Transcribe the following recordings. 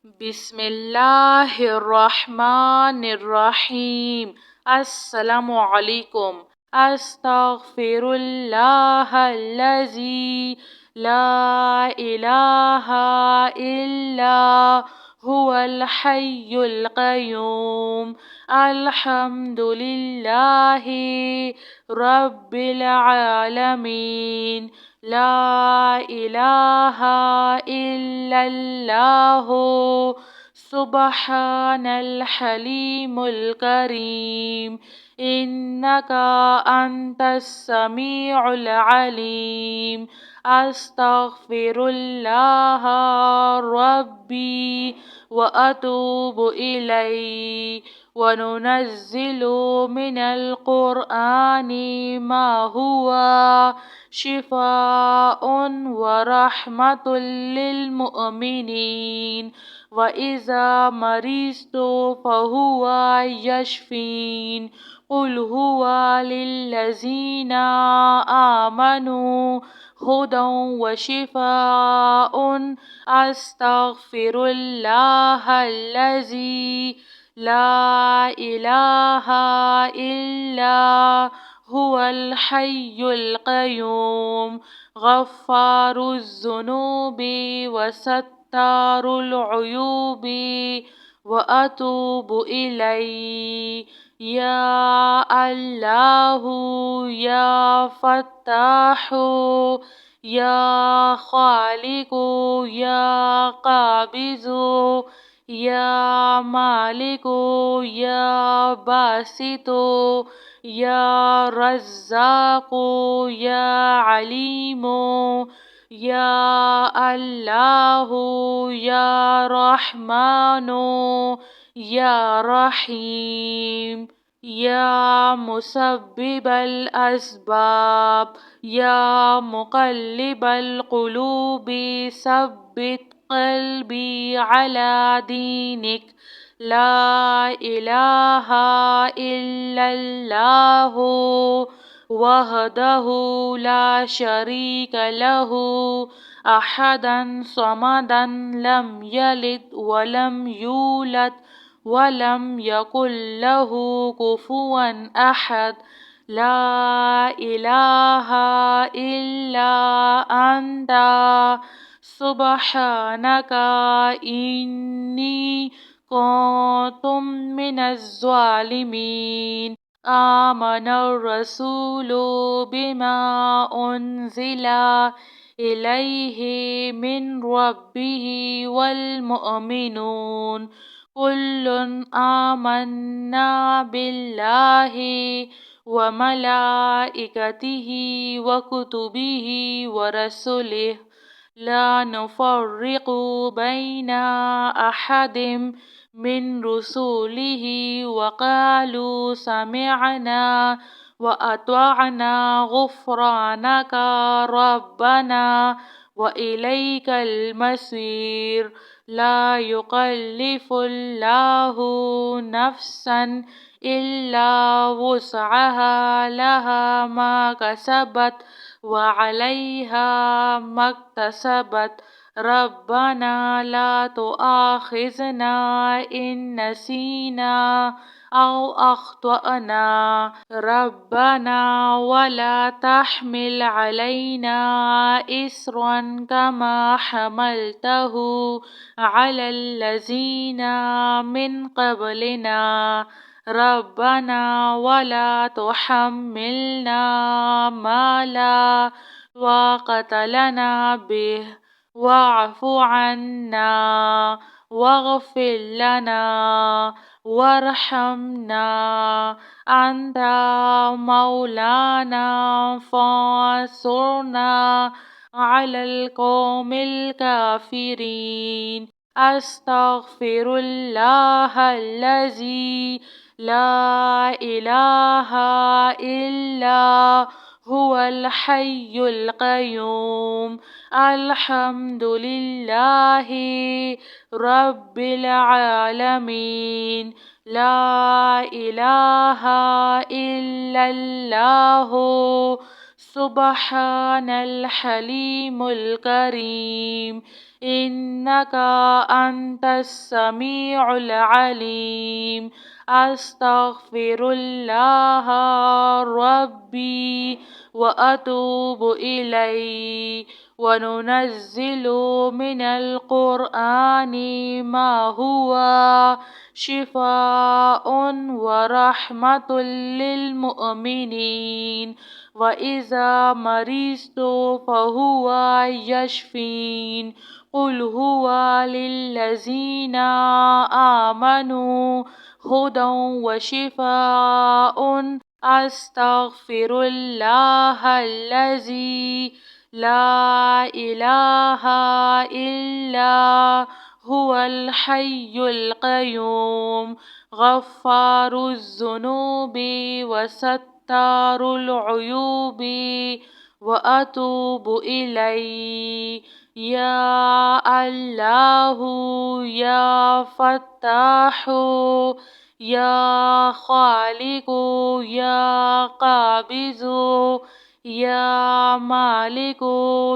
بسم اللہ الرحمن الرحیم۔ السلام علیکم۔ استغفر اللہ الذی لا الہ الا هو الحی القیوم۔ الحمد للہ رب العالمین۔ لا الہ الا اللہ سبحان الحلیم الکریم۔ انک انت السمیع العلیم۔ استغفر اللہ ربی واتوب الیہ۔ وننزل من القرآن ما هو شفاء ورحمة للمؤمنين وإذا مرضت فهو يشفين۔ قل هو للذين آمنوا هدى وشفاء۔ أستغفر الله الذي لا إله إلا هو الحي القيوم غفار الذنوب وستار العيوب وأتوب إليه۔ يا الله يا فتاح يا خالق يا قابض يا مالك يا باسط يا رزاق يا عليم يا الله يا رحمن يا رحيم۔ يا مسبب الأسباب يا مقلب القلوب ثبت قلبي على دينك۔ لا إله إلا الله وحده لا شريك له أحدا صمدا لم يلد ولم يولد ولم يكن له كفوا أحد۔ لا إله إلا أنت سبحانك إني كنت من الظالمين۔ آمن الرسول بما أنزل إليه من ربه والمؤمنون كل آمنا بالله وملائكته وكتبه ورسله لا نفرق بين أحد من رسله وقالوا سمعنا وأطعنا غفرانك ربنا وإليك المصير۔ لا يكلف الله نفسا إلا وسعها لها ما كسبت وعليها ما اكتسبت۔ ربنا لا تؤاخذنا إن نسينا أو أخطأنا ربنا ولا تحمل علينا إصرا كما حملته على الذين من قبلنا ربنا ولا تحملنا ما لا طاقة لنا به واعف عنا واغفر لنا وارحمنا أنت مولانا فانصرنا على القوم الكافرين۔ أستغفر الله الذي لا إله إلا هو الحي القيوم۔ الحمد لله رب العالمين۔ لا إله إلا الله سبحان الحليم الكريم۔ إنك أنت السميع العليم. أستغفر الله ربي وأتوب إليه. وننزل من القرآن ما هو شفاء ورحمة للمؤمنين، وإذا مرضت فهو يشفين. قل هو للذين آمنوا هدى وشفاء. أستغفر الله الذي لا إله إلا هو الحي القيوم، غفار الذنوب وستار العيوب، وأتوب إليه. يا الله يا فتاح يا خالق يا قابض يا مالك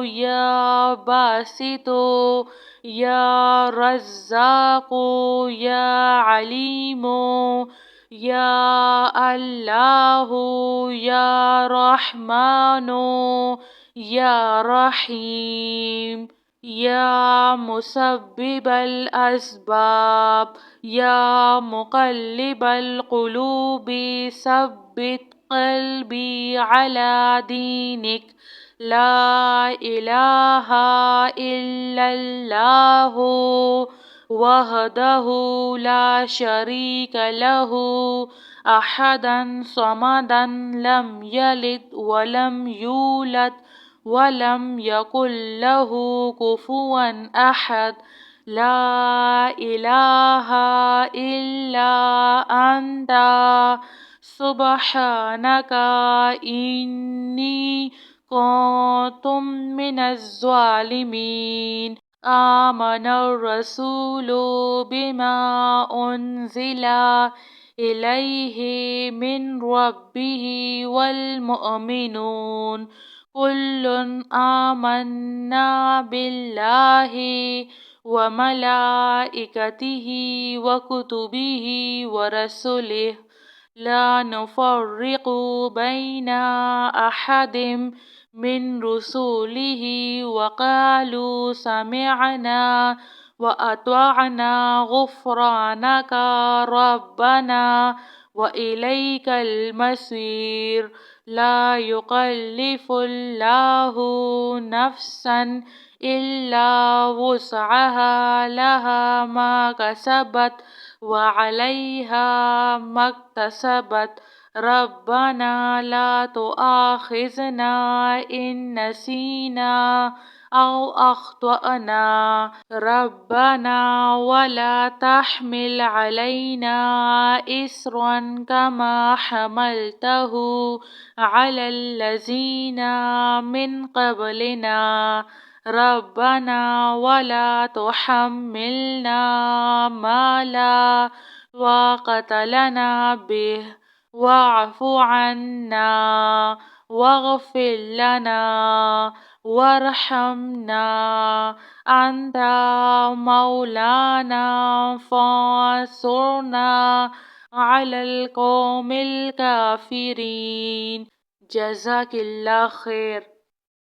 يا باسط يا رزاق يا عليم، يا الله يا رحمن يا رحيم. يا مسبب الأسباب يا مقلب القلوب ثبت قلبي على دينك. لا إله إلا الله وحده لا شريك له، أحدا صمدا لم يلد ولم يولد ولم يكن له كفوا أحد. لا إله إلا أنت سبحانك إني كنت من الظالمين. آمن الرسول بما أنزل إليه من ربه والمؤمنون كل آمنا بالله وملائكته وكتبه ورسله لا نفرق بين أحد من رسله وقالوا سمعنا وأطعنا غفرانك ربنا وإليك المصير. لا يكلف الله نفسا إلا وسعها، لها ما كسبت وعليها ما اكتسبت. ربنا لا تؤاخذنا إن نسينا أو أخطأنا. ربنا ولا تحمل علينا إصرا كما حملته على الذين من قبلنا. ربنا ولا تحملنا ما لا طاقة لنا به، واعف عنا واغفر لنا وارحمنا. أنت مولانا فانصرنا على القوم الكافرين. جزاك الله خير.